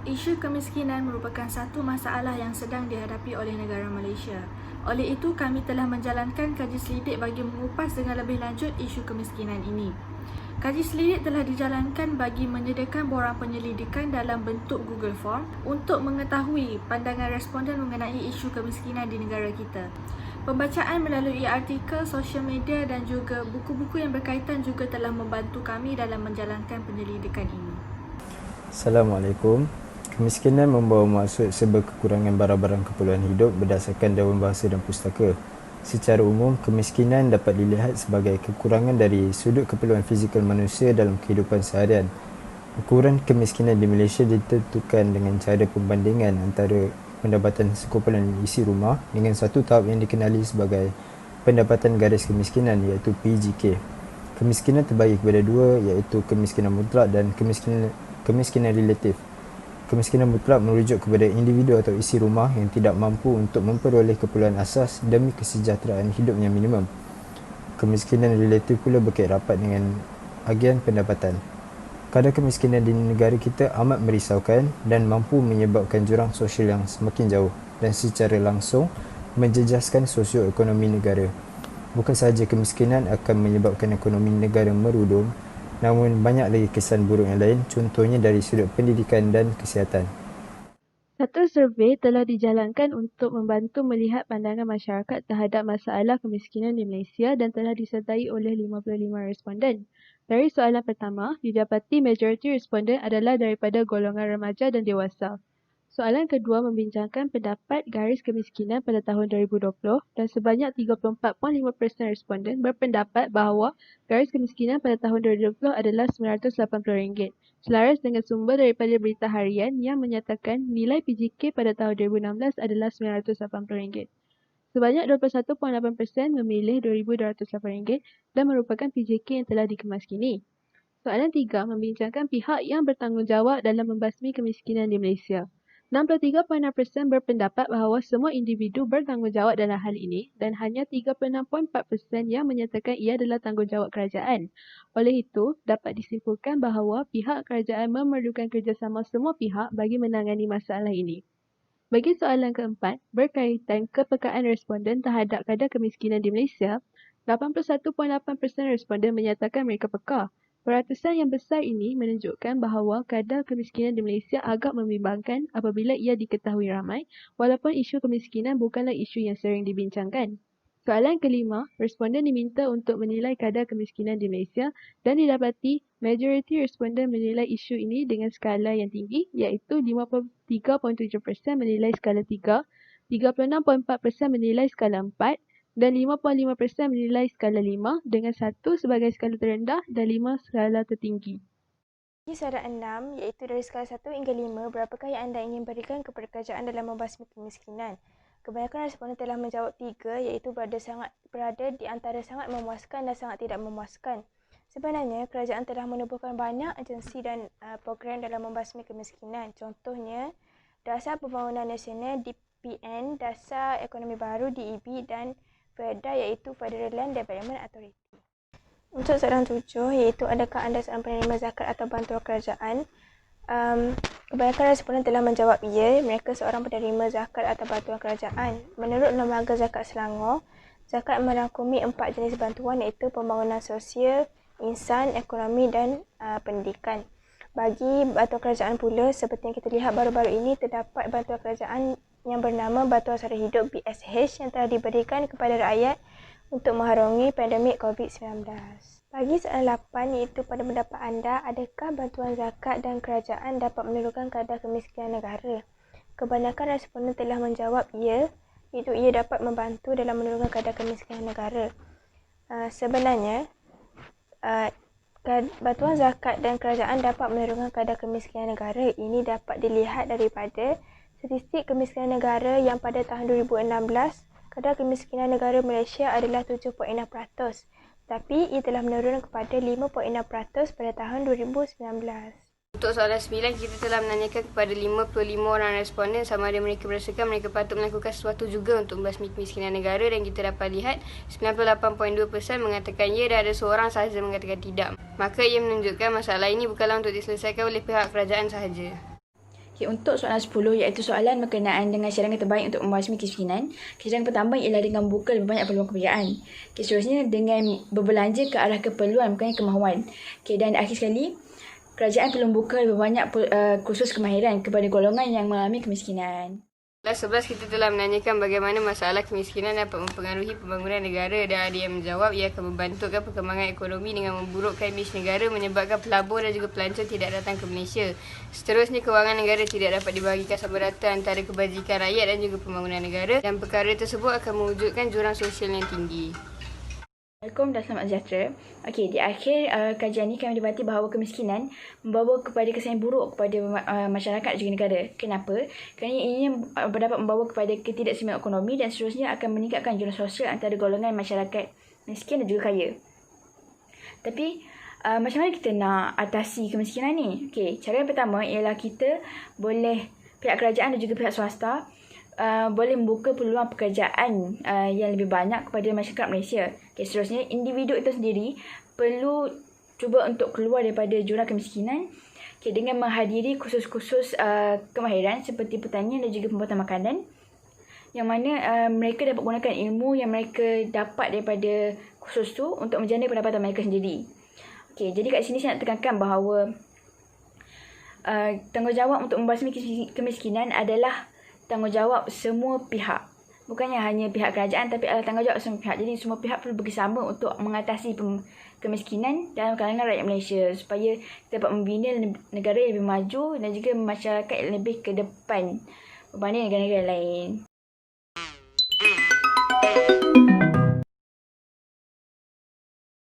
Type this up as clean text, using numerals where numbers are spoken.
Isu kemiskinan merupakan satu masalah yang sedang dihadapi oleh negara Malaysia. Oleh itu, kami telah menjalankan kaji selidik bagi mengupas dengan lebih lanjut isu kemiskinan ini. Kaji selidik telah dijalankan bagi menyediakan borang penyelidikan dalam bentuk Google Form untuk mengetahui pandangan responden mengenai isu kemiskinan di negara kita. Pembacaan melalui artikel, sosial media dan juga buku-buku yang berkaitan juga telah membantu kami dalam menjalankan penyelidikan ini. Assalamualaikum. Kemiskinan membawa maksud serba kekurangan barang-barang keperluan hidup berdasarkan Dewan Bahasa dan Pustaka. Secara umum, kemiskinan dapat dilihat sebagai kekurangan dari sudut keperluan fizikal manusia dalam kehidupan seharian. Ukuran kemiskinan di Malaysia ditentukan dengan cara pembandingan antara pendapatan sekumpulan isi rumah dengan satu tahap yang dikenali sebagai pendapatan garis kemiskinan iaitu PGK. Kemiskinan terbagi kepada dua iaitu kemiskinan mutlak dan kemiskinan relatif. Kemiskinan mutlak merujuk kepada individu atau isi rumah yang tidak mampu untuk memperoleh keperluan asas demi kesejahteraan hidup yang minimum. Kemiskinan relatif pula berkait rapat dengan agian pendapatan. Kadar kemiskinan di negara kita amat merisaukan dan mampu menyebabkan jurang sosial yang semakin jauh dan secara langsung menjejaskan sosioekonomi negara. Bukan sahaja kemiskinan akan menyebabkan ekonomi negara merudum, namun banyak lagi kesan buruk yang lain, contohnya dari sudut pendidikan dan kesihatan. Satu survei telah dijalankan untuk membantu melihat pandangan masyarakat terhadap masalah kemiskinan di Malaysia dan telah disertai oleh 55 responden. Dari soalan pertama, didapati majoriti responden adalah daripada golongan remaja dan dewasa. Soalan kedua membincangkan pendapat garis kemiskinan pada tahun 2020 dan sebanyak 34.5% responden berpendapat bahawa garis kemiskinan pada tahun 2020 adalah RM980, selaras dengan sumber daripada Berita Harian yang menyatakan nilai PGK pada tahun 2016 adalah RM980. Sebanyak 21.8% memilih RM2,208 dan merupakan PJK yang telah dikemas kini. Soalan 3 membincangkan pihak yang bertanggungjawab dalam membasmi kemiskinan di Malaysia. 63.6% berpendapat bahawa semua individu bertanggungjawab dalam hal ini dan hanya 36.4% yang menyatakan ia adalah tanggungjawab kerajaan. Oleh itu, dapat disimpulkan bahawa pihak kerajaan memerlukan kerjasama semua pihak bagi menangani masalah ini. Bagi soalan keempat, berkaitan kepekaan responden terhadap kadar kemiskinan di Malaysia, 81.8% responden menyatakan mereka peka. Peratusan yang besar ini menunjukkan bahawa kadar kemiskinan di Malaysia agak membimbangkan apabila ia diketahui ramai, walaupun isu kemiskinan bukanlah isu yang sering dibincangkan. Soalan kelima, responden diminta untuk menilai kadar kemiskinan di Malaysia dan didapati majoriti responden menilai isu ini dengan skala yang tinggi iaitu 53.7% menilai skala 3, 36.4% menilai skala 4 dan 5.5% menilai skala 5 dengan 1 sebagai skala terendah dan 5 skala tertinggi. Bagi soalan 6 iaitu dari skala 1 hingga 5, berapakah yang anda ingin berikan kepada kerajaan dalam membasmi kemiskinan? Kebanyakan responden telah menjawab 3 iaitu berada di antara sangat memuaskan dan sangat tidak memuaskan. Sebenarnya, kerajaan telah menubuhkan banyak agensi dan program dalam membasmi kemiskinan. Contohnya, Dasar Pembangunan Nasional DPN, Dasar Ekonomi Baru DEB dan FEDA iaitu Federal Land Development Authority. Untuk soalan 7 iaitu adakah anda seorang penerima zakat atau bantuan kerajaan? Kebanyakan responden telah menjawab ya, mereka seorang penerima zakat atau bantuan kerajaan. Menurut Lembaga Zakat Selangor, zakat merangkumi 4 jenis bantuan iaitu pembangunan sosial, insan, ekonomi dan pendidikan. Bagi bantuan kerajaan pula, seperti yang kita lihat baru-baru ini, terdapat bantuan kerajaan yang bernama Bantuan Sara Hidup BSH yang telah diberikan kepada rakyat untuk mengharungi pandemik COVID-19. Bagi soalan 8 iaitu pada pendapat anda, adakah bantuan zakat dan kerajaan dapat menurunkan kadar kemiskinan negara? Kebanyakan responden telah menjawab ya, iaitu ia dapat membantu dalam menurunkan kadar kemiskinan negara. Sebenarnya, bantuan zakat dan kerajaan dapat menurunkan kadar kemiskinan negara. Ini dapat dilihat daripada statistik kemiskinan negara yang pada tahun 2016, kadar kemiskinan negara Malaysia adalah 7.6%, tapi ia telah menurun kepada 5.6% pada tahun 2019. Untuk soalan 9, kita telah menanyakan kepada 55 orang responden sama ada mereka merasakan mereka patut melakukan sesuatu juga untuk membasmi kemiskinan negara, dan kita dapat lihat 98.2% mengatakan ya dan ada seorang sahaja mengatakan tidak. Maka ia menunjukkan masalah ini bukanlah untuk diselesaikan oleh pihak kerajaan sahaja. Okay, untuk soalan 10 iaitu soalan berkenaan dengan cadangan terbaik untuk membasmi kemiskinan. Cadangan pertama ialah dengan membuka lebih banyak peluang pekerjaan. Okay, seterusnya dengan berbelanja ke arah keperluan bukannya kemahuan. Okay, dan akhir sekali, kerajaan perlu membuka lebih banyak kursus kemahiran kepada golongan yang mengalami kemiskinan. Soalan 11, kita telah menanyakan bagaimana masalah kemiskinan dapat mempengaruhi pembangunan negara, dan ada yang menjawab ia akan membantukan perkembangan ekonomi dengan memburukkan imej negara, menyebabkan pelabur dan juga pelancong tidak datang ke Malaysia. Seterusnya, kewangan negara tidak dapat dibahagikan sama rata antara kebajikan rakyat dan juga pembangunan negara, dan perkara tersebut akan mewujudkan jurang sosial yang tinggi. Assalamualaikum dan selamat sejahtera. Okey, di akhir kajian ini kami dapati bahawa kemiskinan membawa kepada kesan buruk kepada masyarakat dan juga negara. Kenapa? Kerana ini dapat membawa kepada ketidakseimbangan ekonomi dan seterusnya akan meningkatkan jurang sosial antara golongan masyarakat miskin dan juga kaya. Tapi macam mana kita nak atasi kemiskinan ni? Okey, cara yang pertama ialah kita boleh, pihak kerajaan dan juga pihak swasta boleh membuka peluang pekerjaan yang lebih banyak kepada masyarakat Malaysia. Okay, seterusnya, individu itu sendiri perlu cuba untuk keluar daripada jurang kemiskinan dengan menghadiri kursus-kursus kemahiran seperti pertanian dan juga pembuatan makanan, yang mana mereka dapat gunakan ilmu yang mereka dapat daripada kursus tu untuk menjana pendapatan mereka sendiri. Okay, jadi kat sini saya nak tekankan bahawa tanggungjawab untuk membasmi kemiskinan adalah tanggungjawab semua pihak. Bukannya hanya pihak kerajaan, tapi adalah tanggungjawab semua pihak. Jadi semua pihak perlu bekerjasama untuk mengatasi kemiskinan dalam kalangan rakyat Malaysia supaya kita dapat membina negara yang lebih maju dan juga masyarakat yang lebih ke depan berbanding negara-negara lain.